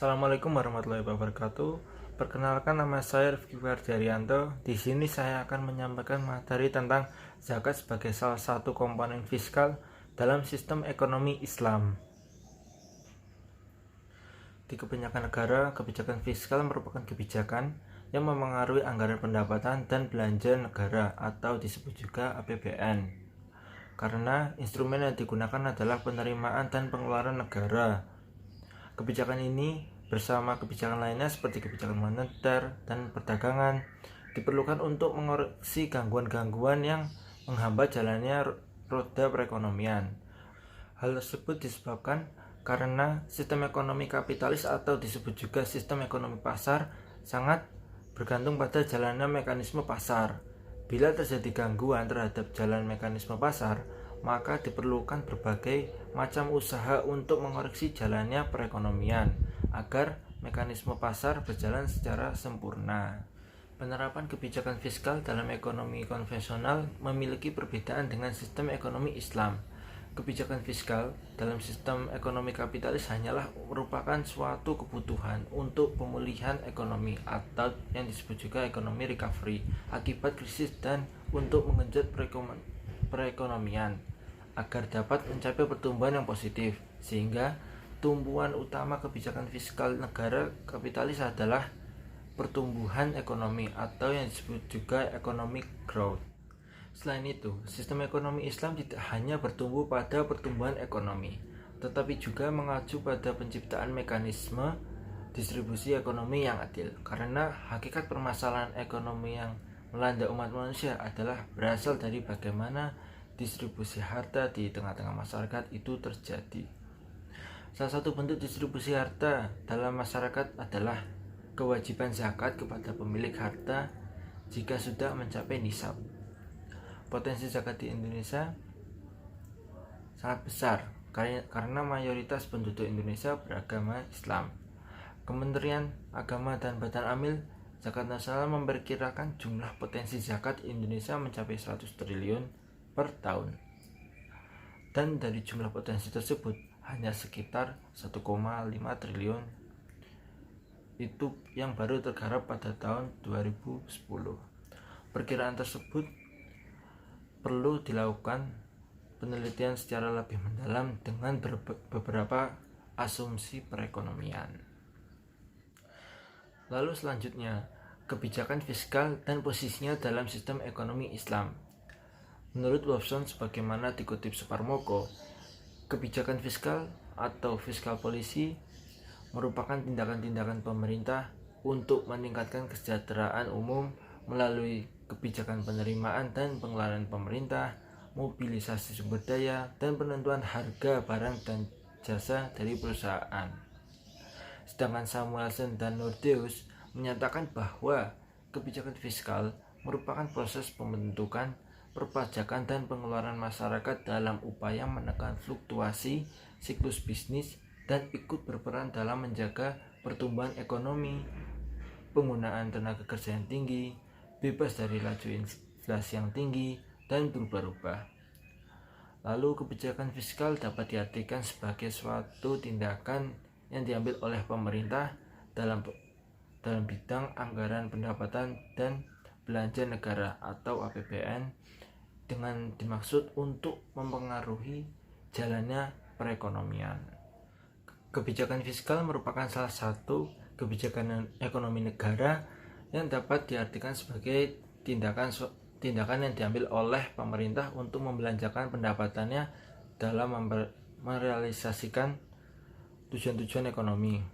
Assalamualaikum warahmatullahi wabarakatuh. Perkenalkan, nama saya Rifki Fardiaryanto. Di sini saya akan menyampaikan materi tentang zakat sebagai salah satu komponen fiskal dalam sistem ekonomi Islam. Di kebanyakan negara, kebijakan fiskal merupakan kebijakan yang memengaruhi anggaran pendapatan dan belanja negara atau disebut juga APBN. Karena instrumen yang digunakan adalah penerimaan dan pengeluaran negara. Kebijakan ini bersama kebijakan lainnya seperti kebijakan moneter dan perdagangan diperlukan untuk mengoreksi gangguan-gangguan yang menghambat jalannya roda perekonomian. Hal tersebut disebabkan karena sistem ekonomi kapitalis atau disebut juga sistem ekonomi pasar sangat bergantung pada jalannya mekanisme pasar. Bila terjadi gangguan terhadap jalan mekanisme pasar, maka diperlukan berbagai macam usaha untuk mengoreksi jalannya perekonomian agar mekanisme pasar berjalan secara sempurna. Penerapan kebijakan fiskal dalam ekonomi konvensional memiliki perbedaan dengan sistem ekonomi Islam. Kebijakan fiskal dalam sistem ekonomi kapitalis hanyalah merupakan suatu kebutuhan untuk pemulihan ekonomi atau yang disebut juga ekonomi recovery akibat krisis dan untuk mengenjot perekonomian agar dapat mencapai pertumbuhan yang positif, sehingga tumpuan utama kebijakan fiskal negara kapitalis adalah pertumbuhan ekonomi atau yang disebut juga economic growth. Selain itu, sistem ekonomi Islam tidak hanya bertumbuh pada pertumbuhan ekonomi, tetapi juga mengacu pada penciptaan mekanisme distribusi ekonomi yang adil. Karena hakikat permasalahan ekonomi yang melanda umat manusia adalah berasal dari bagaimana distribusi harta di tengah-tengah masyarakat itu terjadi. Salah satu bentuk distribusi harta dalam masyarakat adalah kewajiban zakat kepada pemilik harta jika sudah mencapai nisab. Potensi zakat di Indonesia sangat besar karena mayoritas penduduk Indonesia beragama Islam. Kementerian Agama dan Badan Amil Zakat Nasional memperkirakan jumlah potensi zakat Indonesia mencapai 100 triliun per tahun. Dan dari jumlah potensi tersebut hanya sekitar 1,5 triliun itu yang baru tergarap pada tahun 2010. Perkiraan tersebut perlu dilakukan penelitian secara lebih mendalam dengan beberapa asumsi perekonomian. Lalu selanjutnya, kebijakan fiskal dan posisinya dalam sistem ekonomi Islam. Menurut Lawson, sebagaimana dikutip Suparmoko, kebijakan fiskal atau fiskal policy merupakan tindakan-tindakan pemerintah untuk meningkatkan kesejahteraan umum melalui kebijakan penerimaan dan pengeluaran pemerintah, mobilisasi sumber daya, dan penentuan harga barang dan jasa dari perusahaan. Sedangkan Samuelson dan Nordeus menyatakan bahwa kebijakan fiskal merupakan proses pembentukan, perpajakan, dan pengeluaran masyarakat dalam upaya menekan fluktuasi siklus bisnis dan ikut berperan dalam menjaga pertumbuhan ekonomi, penggunaan tenaga kerja yang tinggi, bebas dari laju inflasi yang tinggi, dan berubah-ubah. Lalu kebijakan fiskal dapat diartikan sebagai suatu tindakan yang diambil oleh pemerintah dalam bidang anggaran pendapatan dan belanja negara atau APBN dengan dimaksud untuk mempengaruhi jalannya perekonomian. Kebijakan fiskal merupakan salah satu kebijakan ekonomi negara yang dapat diartikan sebagai tindakan yang diambil oleh pemerintah untuk membelanjakan pendapatannya dalam merealisasikan tujuan-tujuan ekonomi.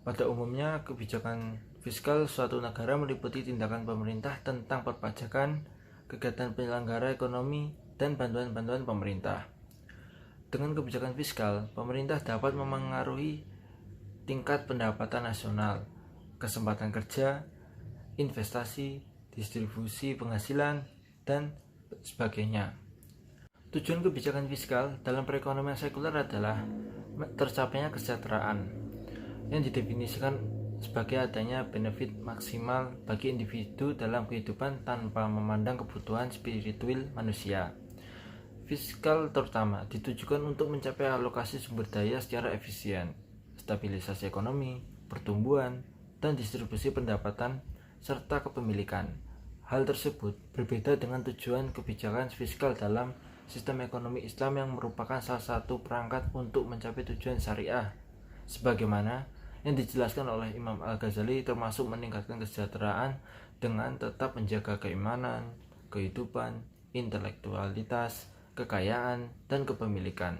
Pada umumnya, kebijakan fiskal suatu negara meliputi tindakan pemerintah tentang perpajakan, kegiatan penyelenggara ekonomi, dan bantuan-bantuan pemerintah. Dengan kebijakan fiskal, pemerintah dapat memengaruhi tingkat pendapatan nasional, kesempatan kerja, investasi, distribusi penghasilan, dan sebagainya. Tujuan kebijakan fiskal dalam perekonomian sekuler adalah tercapainya kesejahteraan yang didefinisikan sebagai adanya benefit maksimal bagi individu dalam kehidupan tanpa memandang kebutuhan spiritual manusia. Fiskal terutama ditujukan untuk mencapai alokasi sumber daya secara efisien, stabilisasi ekonomi, pertumbuhan, dan distribusi pendapatan, serta kepemilikan. Hal tersebut berbeda dengan tujuan kebijakan fiskal dalam sistem ekonomi Islam yang merupakan salah satu perangkat untuk mencapai tujuan syariah, sebagaimana yang dijelaskan oleh Imam Al-Ghazali, termasuk meningkatkan kesejahteraan dengan tetap menjaga keimanan, kehidupan, intelektualitas, kekayaan, dan kepemilikan.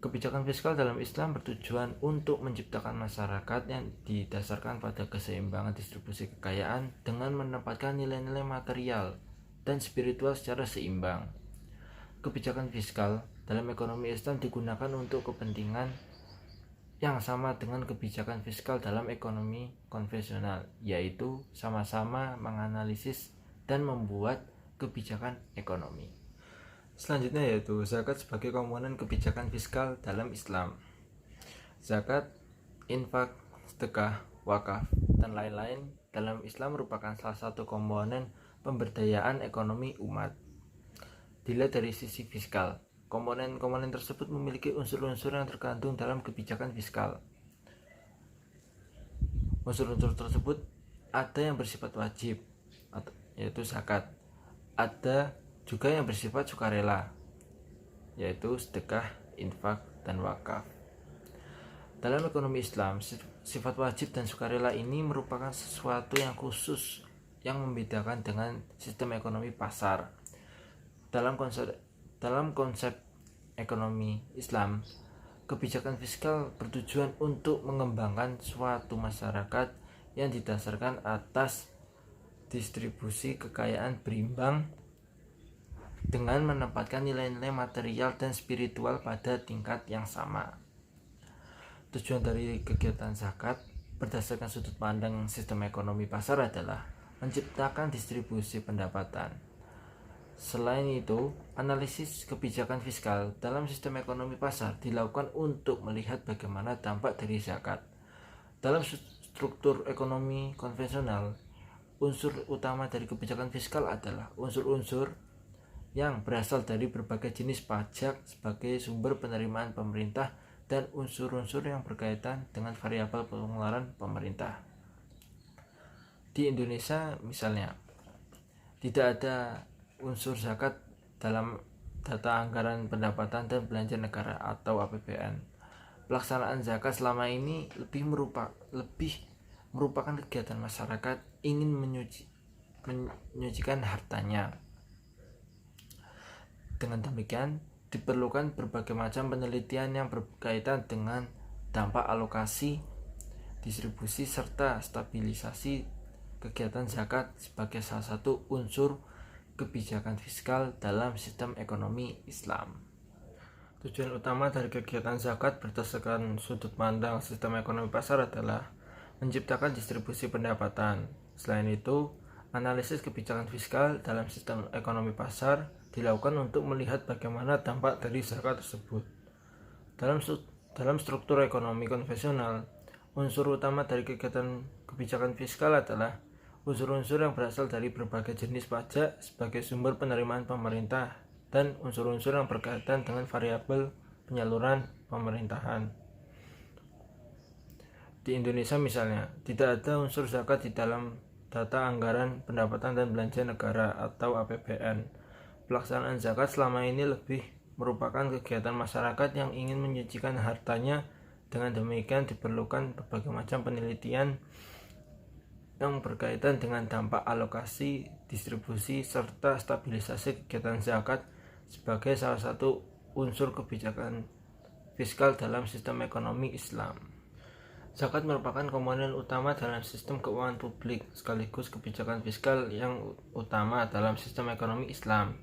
Kebijakan fiskal dalam Islam bertujuan untuk menciptakan masyarakat yang didasarkan pada keseimbangan distribusi kekayaan dengan menempatkan nilai-nilai material dan spiritual secara seimbang. Kebijakan fiskal dalam ekonomi Islam digunakan untuk kepentingan yang sama dengan kebijakan fiskal dalam ekonomi konvensional, yaitu sama-sama menganalisis dan membuat kebijakan ekonomi. Selanjutnya yaitu zakat sebagai komponen kebijakan fiskal dalam Islam. Zakat, infak, sedekah, wakaf, dan lain-lain dalam Islam merupakan salah satu komponen pemberdayaan ekonomi umat. Dilihat dari sisi fiskal, komponen-komponen tersebut memiliki unsur-unsur yang terkandung dalam kebijakan fiskal. Unsur-unsur tersebut ada yang bersifat wajib, yaitu zakat. Ada juga yang bersifat sukarela, yaitu sedekah, infak, dan wakaf. Dalam ekonomi Islam, sifat wajib dan sukarela ini merupakan sesuatu yang khusus yang membedakan dengan sistem ekonomi pasar. Dalam konsep ekonomi Islam, kebijakan fiskal bertujuan untuk mengembangkan suatu masyarakat yang didasarkan atas distribusi kekayaan berimbang dengan menempatkan nilai-nilai material dan spiritual pada tingkat yang sama. Tujuan dari kegiatan zakat berdasarkan sudut pandang sistem ekonomi pasar adalah menciptakan distribusi pendapatan. Selain itu, analisis kebijakan fiskal dalam sistem ekonomi pasar dilakukan untuk melihat bagaimana dampak dari zakat. Dalam struktur ekonomi konvensional, unsur utama dari kebijakan fiskal adalah unsur-unsur yang berasal dari berbagai jenis pajak sebagai sumber penerimaan pemerintah dan unsur-unsur yang berkaitan dengan variabel pengeluaran pemerintah. Di Indonesia misalnya, tidak ada unsur zakat dalam data anggaran pendapatan dan belanja negara atau APBN. Pelaksanaan zakat selama ini lebih merupakan kegiatan masyarakat ingin menyucikan hartanya. Dengan demikian, diperlukan berbagai macam penelitian yang berkaitan dengan dampak alokasi, distribusi, serta stabilisasi kegiatan zakat sebagai salah satu unsur kebijakan fiskal dalam sistem ekonomi Islam. Tujuan utama dari kegiatan zakat berdasarkan sudut pandang sistem ekonomi pasar adalah menciptakan distribusi pendapatan. Selain itu, analisis kebijakan fiskal dalam sistem ekonomi pasar dilakukan untuk melihat bagaimana dampak dari zakat tersebut. Dalam struktur ekonomi konvensional, unsur utama dari kegiatan kebijakan fiskal adalah unsur-unsur yang berasal dari berbagai jenis pajak sebagai sumber penerimaan pemerintah dan unsur-unsur yang berkaitan dengan variabel penyaluran pemerintahan. Di Indonesia misalnya, tidak ada unsur zakat di dalam data anggaran pendapatan dan belanja negara atau APBN. Pelaksanaan zakat selama ini lebih merupakan kegiatan masyarakat yang ingin menyucikan hartanya. Dengan demikian diperlukan berbagai macam penelitian yang berkaitan dengan dampak alokasi, distribusi, serta stabilisasi kegiatan zakat sebagai salah satu unsur kebijakan fiskal dalam sistem ekonomi Islam. Zakat merupakan komponen utama dalam sistem keuangan publik sekaligus kebijakan fiskal yang utama dalam sistem ekonomi Islam.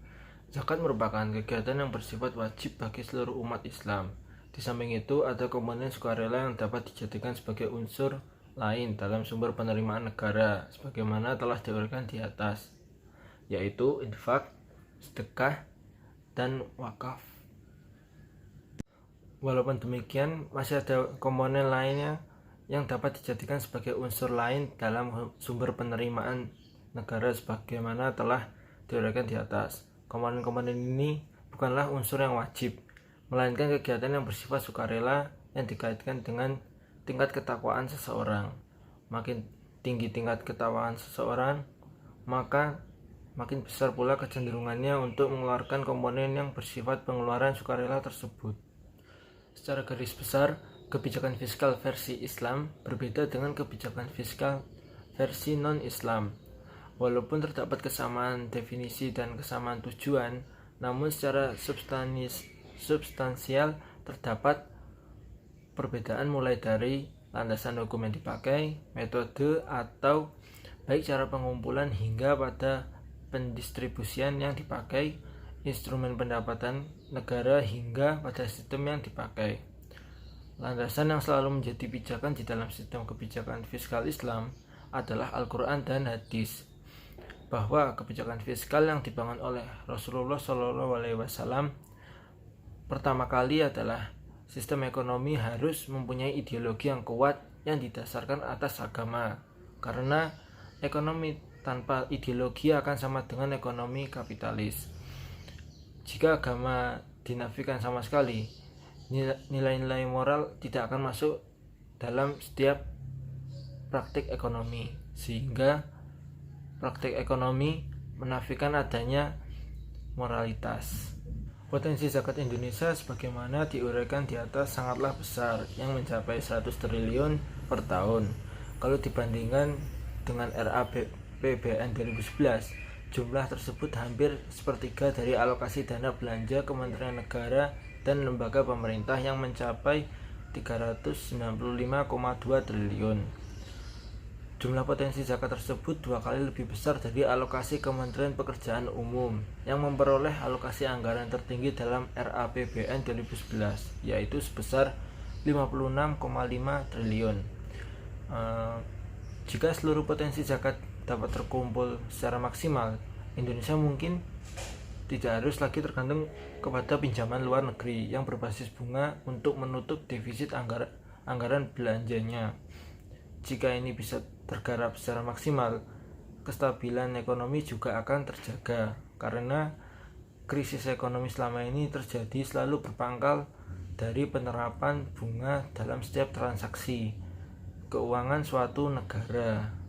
Zakat merupakan kegiatan yang bersifat wajib bagi seluruh umat Islam. Di samping itu, ada komponen sukarela yang dapat dijadikan sebagai unsur lain dalam sumber penerimaan negara, sebagaimana telah diuraikan di atas, yaitu infak, sedekah, dan wakaf. Walaupun demikian, masih ada komponen lainnya yang dapat dijadikan sebagai unsur lain dalam sumber penerimaan negara, sebagaimana telah diuraikan di atas. Komponen-komponen ini bukanlah unsur yang wajib, melainkan kegiatan yang bersifat sukarela yang dikaitkan dengan tingkat ketakwaan seseorang. Makin tinggi tingkat ketakwaan seseorang, maka makin besar pula kecenderungannya untuk mengeluarkan komponen yang bersifat pengeluaran sukarela tersebut. Secara garis besar, kebijakan fiskal versi Islam berbeda dengan kebijakan fiskal versi non-Islam. Walaupun terdapat kesamaan definisi dan kesamaan tujuan, namun secara substansial terdapat perbedaan mulai dari landasan hukum yang dipakai, metode atau baik cara pengumpulan hingga pada pendistribusian yang dipakai, instrumen pendapatan negara hingga pada sistem yang dipakai. Landasan yang selalu menjadi pijakan di dalam sistem kebijakan fiskal Islam adalah Al-Quran dan Hadis, bahwa kebijakan fiskal yang dibangun oleh Rasulullah SAW pertama kali adalah sistem ekonomi harus mempunyai ideologi yang kuat yang didasarkan atas agama, karena ekonomi tanpa ideologi akan sama dengan ekonomi kapitalis. Jika agama dinafikan sama sekali, nilai-nilai moral tidak akan masuk dalam setiap praktik ekonomi, sehingga praktik ekonomi menafikan adanya moralitas. Potensi zakat Indonesia sebagaimana diuraikan di atas sangatlah besar, yang mencapai 100 triliun per tahun. Kalau dibandingkan dengan RAPBN 2011, jumlah tersebut hampir sepertiga dari alokasi dana belanja Kementerian Negara dan lembaga pemerintah yang mencapai 395,2 triliun. Jumlah potensi zakat tersebut 2 kali lebih besar dari alokasi Kementerian Pekerjaan Umum yang memperoleh alokasi anggaran tertinggi dalam RAPBN 2011, yaitu sebesar 56,5 triliun. Jika seluruh potensi zakat dapat terkumpul secara maksimal, Indonesia mungkin tidak harus lagi tergantung kepada pinjaman luar negeri yang berbasis bunga untuk menutup defisit anggaran belanjanya. Jika ini bisa tergarap secara maksimal, kestabilan ekonomi juga akan terjaga, karena krisis ekonomi selama ini terjadi selalu berpangkal dari penerapan bunga dalam setiap transaksi keuangan suatu negara.